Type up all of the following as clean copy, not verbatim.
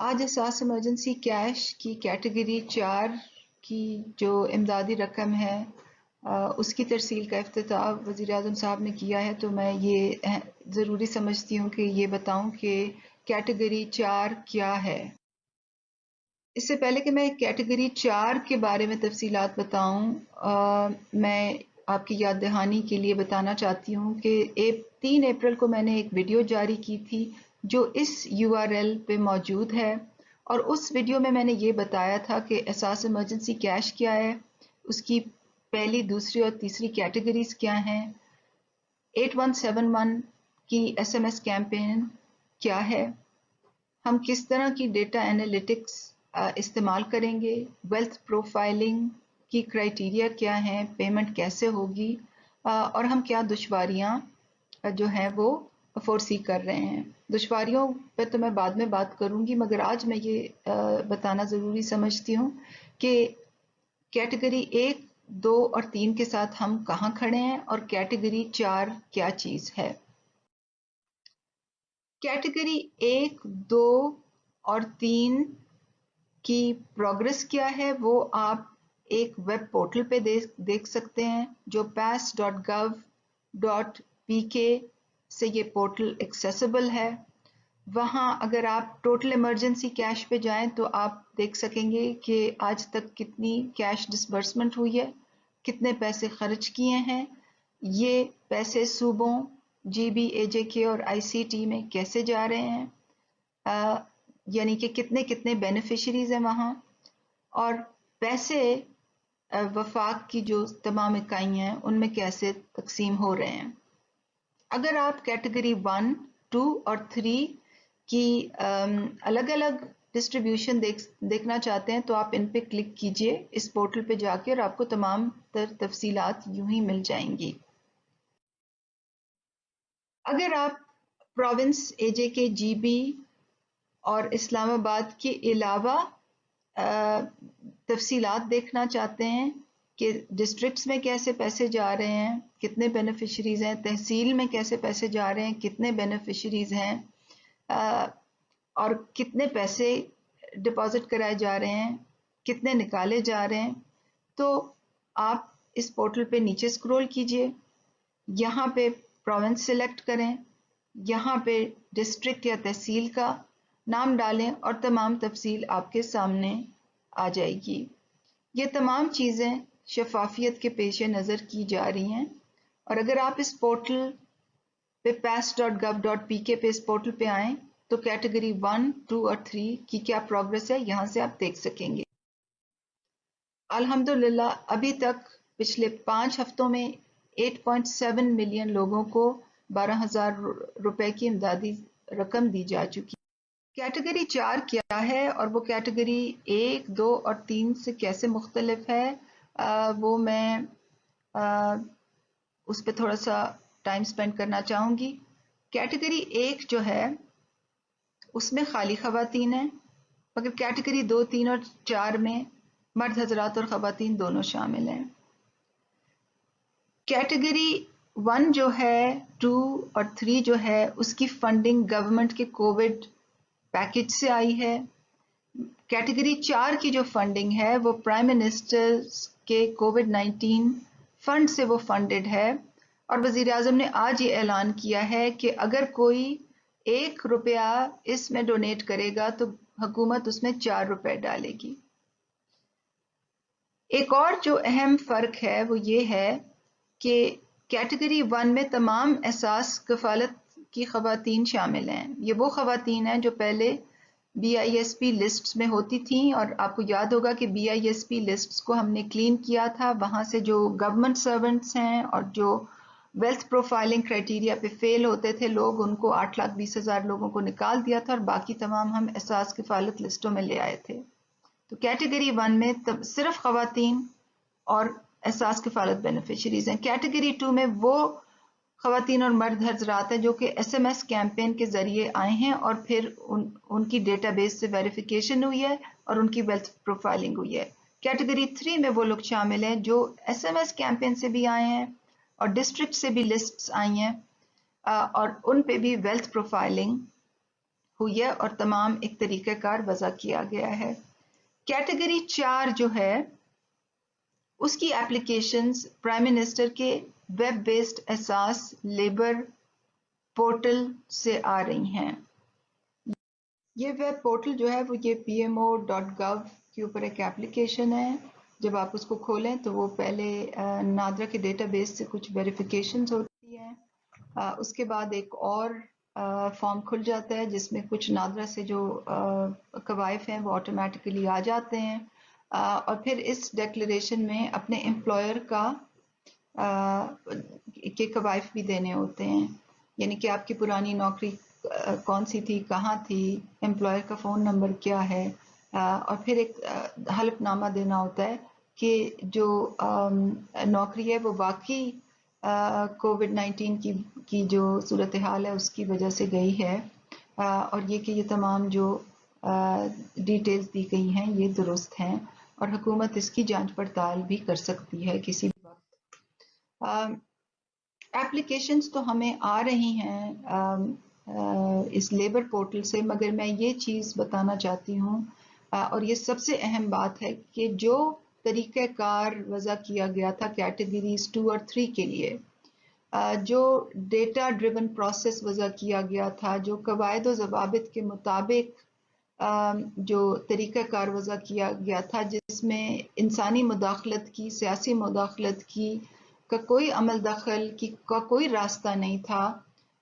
आज एहसास emergency cash की कैटेगरी 4 की जो इमदादी रकम है उसकी तरसील का इफ्तिताह वज़ीर आज़म साहब ने किया है, तो मैं ये ज़रूरी समझती हूँ कि ये बताऊँ कि कैटेगरी 4 क्या है। इससे पहले कि मैं कैटेगरी 4 के बारे में तफसीलात बताऊँ, मैं आपकी याद दहानी के लिए बताना चाहती हूँ कि 3 अप्रैल को मैंने एक वीडियो जारी की थी जो इस URL पे मौजूद है, और उस वीडियो में मैंने ये बताया था कि एहसास इमरजेंसी कैश क्या है, उसकी पहली, दूसरी और तीसरी कैटेगरीज क्या हैं, 8171 की SMS कैंपेन क्या है, हम किस तरह की डेटा एनालिटिक्स इस्तेमाल करेंगे, वेल्थ प्रोफाइलिंग की क्राइटेरिया क्या है, पेमेंट कैसे होगी, और हम क्या दुश्वारियां जो हैं वो फोरसी कर रहे हैं। दुश्वारियों पर तो मैं बाद में बात करूंगी, मगर आज मैं ये बताना ज़रूरी समझती हूँ कि कैटेगरी 1, 2 और 3 के साथ हम कहाँ खड़े हैं और कैटेगरी 4 क्या चीज़ है। कैटेगरी 1, 2 और 3 की प्रोग्रेस क्या है वो आप एक वेब पोर्टल पे देख सकते हैं जो pass.gov.pk से ये पोर्टल एक्सेसिबल है। वहाँ अगर आप टोटल इमरजेंसी कैश पे जाएं तो आप देख सकेंगे कि आज तक कितनी कैश डिसबर्समेंट हुई है, कितने पैसे खर्च किए हैं, ये पैसे सूबों, GB, AJK और ICT में कैसे जा रहे हैं, यानी कि कितने कितने बेनिफिशरीज हैं वहाँ, और पैसे वफाक की जो तमाम इकाइयाँ हैं उनमें कैसे तकसीम हो रहे हैं। अगर आप कैटेगरी 1, 2 और 3 की अलग अलग डिस्ट्रीब्यूशन देखना चाहते हैं तो आप इन पे क्लिक कीजिए इस पोर्टल पे जाके, और आपको तमाम तफसीलात यूं ही मिल जाएंगी। अगर आप प्रोविंस, AJK, GB और इस्लामाबाद के अलावा तफसीलात देखना चाहते हैं कि डिस्ट्रिक्ट्स में कैसे पैसे जा रहे हैं, कितने बेनिफिशरीज हैं, तहसील में कैसे पैसे जा रहे हैं, कितने बेनिफिशरीज हैं, और कितने पैसे डिपॉजिट कराए जा रहे हैं, कितने निकाले जा रहे हैं, तो आप इस पोर्टल पे नीचे स्क्रॉल कीजिए, यहाँ पे प्रोविंस सिलेक्ट करें, यहाँ पे डिस्ट्रिक्ट या तहसील का नाम डालें और तमाम तफसील आपके सामने आ जाएगी। ये तमाम चीज़ें शफाफियत के पेश नज़र की जा रही हैं, और अगर आप इस पोर्टल पे pass.gov.pk पे इस पोर्टल पे आएँ तो कैटेगरी 1, 2 और 3 की क्या प्रोग्रेस है यहाँ से आप देख सकेंगे। अल्हम्दुलिल्लाह अभी तक पिछले 5 हफ्तों में 8.7 मिलियन लोगों को 12,000 रुपए की इमदादी रकम दी जा चुकी। कैटेगरी 4 क्या है और वो कैटेगरी 1, 2 और 3 से कैसे मुख्तलिफ है, वो मैं उस पर थोड़ा सा टाइम स्पेंड करना चाहूँगी। कैटेगरी 1 जो है उसमें खाली खवातीन हैं, मगर कैटेगरी 2, 3 और 4 में मर्द हजरात और खवातीन दोनों शामिल हैं। कैटेगरी 1 जो है, 2 और 3 जो है, उसकी फंडिंग गवर्नमेंट के कोविड पैकेज से आई है। कैटेगरी 4 की जो फंडिंग है वो प्राइम मिनिस्टर के कोविड-19 फंड से वो फंडेड है, और वजीर आजम ने आज ये ऐलान किया है कि अगर कोई 1 रुपया इसमें डोनेट करेगा तो हुकूमत उसमें 4 रुपए डालेगी। एक और जो अहम फर्क है वो ये है कि कैटेगरी 1 में तमाम एहसास कफालत की खवातीन शामिल हैं। ये वो खवातीन हैं जो पहले BISP लिस्ट्स में होती थी, और आपको याद होगा कि BISP लिस्ट्स को हमने क्लीन किया था। वहाँ से जो गवर्नमेंट सर्वेंट्स हैं और जो वेल्थ प्रोफाइलिंग क्राइटेरिया पे फेल होते थे लोग, उनको 8,20,000 लोगों को निकाल दिया था, और बाकी तमाम हम एहसास कफालत लिस्टों में ले आए थे। तो कैटेगरी 1 में सिर्फ खवातीन और एहसास कफालत बेनिफिशरीज हैं। कैटेगरी 2 में वो खवातीन और मर्द हजरात हैं जो कि SMS कैंपेन के जरिए आए हैं और फिर उनकी डेटाबेस से वेरिफिकेशन हुई है और उनकी वेल्थ प्रोफाइलिंग हुई है। कैटेगरी 3 में वो लोग शामिल हैं जो SMS कैंपेन से भी आए हैं और डिस्ट्रिक्ट से भी लिस्ट्स आई हैं, और उन पे भी वेल्थ प्रोफाइलिंग हुई है और तमाम एक तरीक़ा कार वज़ा किया गया है। कैटेगरी 4 जो है उसकी एप्लीकेशंस प्राइम मिनिस्टर के वेब बेस्ड एहसास लेबर पोर्टल से आ रही हैं। ये वेब पोर्टल जो है वो ये pmo.gov के ऊपर एक एप्लीकेशन है। जब आप उसको खोलें तो वो पहले नादरा के डेटाबेस से कुछ वेरिफिकेशंस होती हैं, उसके बाद एक और फॉर्म खुल जाता है जिसमें कुछ नादरा से जो कवायफ हैं वो ऑटोमेटिकली आ जाते हैं, और फिर इस डिक्लेरेशन में अपने एम्प्लॉयर का के कवायफ भी देने होते हैं, यानी कि आपकी पुरानी नौकरी कौन सी थी, कहाँ थी, एम्प्लॉयर का फ़ोन नंबर क्या है, और फिर एक हलफनामा देना होता है कि जो नौकरी है वो वाकई कोविड-19 की जो सूरत हाल है उसकी वजह से गई है, और ये कि ये तमाम जो डिटेल्स दी गई हैं ये दुरुस्त हैं और हुकूमत इसकी जांच पड़ताल भी कर सकती है किसी भी वक्त। एप्लीकेशंस तो हमें आ रही हैं इस लेबर पोर्टल से, मगर मैं ये चीज़ बताना चाहती हूँ, और ये सबसे अहम बात है कि जो तरीक़ाकार वज़ा किया गया था कैटेगरीज 2 और 3 के लिए, जो डेटा ड्रिवन प्रोसेस वज़ा किया गया था, जो कवायद व ज़वाबित के मुताबिक जो तरीक़ाकार वज़ा किया गया था जिसमें इंसानी मुदाखलत की, सियासी मुदाखलत की का कोई अमल दखल की का कोई रास्ता नहीं था,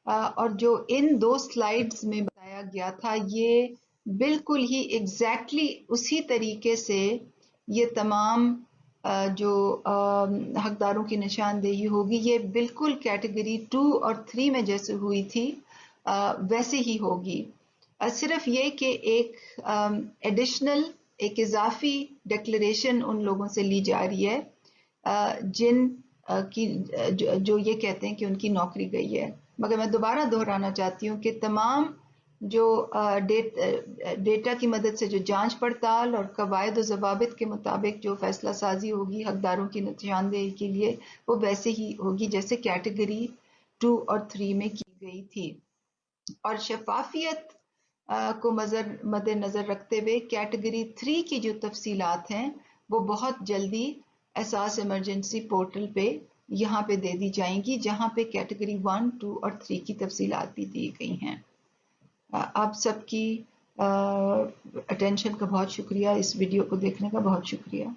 और जो इन 2 स्लाइड्स में बताया गया था ये बिल्कुल ही एग्जैक्टली उसी तरीके से ये तमाम जो हकदारों की निशानदेही होगी ये बिल्कुल कैटेगरी 2 और 3 में जैसे हुई थी वैसे ही होगी। सिर्फ ये कि एक एडिशनल एक इजाफी डिक्लेरेशन उन लोगों से ली जा रही है जिन की जो ये कहते हैं कि उनकी नौकरी गई है। मगर मैं दोबारा दोहराना चाहती हूँ कि तमाम जो डेटा की मदद से जो जांच पड़ताल और कवायद व ज़वाबित के मुताबिक जो फैसला साजी होगी हकदारों की निशानदेही के लिए वो वैसे ही होगी जैसे कैटेगरी 2 और 3 में की गई थी। और शफाफियत को मद्देनजर रखते हुए कैटेगरी 3 की जो तफसीलात हैं वो बहुत जल्दी एहसास इमरजेंसी पोर्टल पे यहाँ पे दे दी जाएंगी, जहाँ पे कैटेगरी 1, 2 और 3 की तफसीलात भी दी गई हैं। आप सबकी अटेंशन का बहुत शुक्रिया, इस वीडियो को देखने का बहुत शुक्रिया।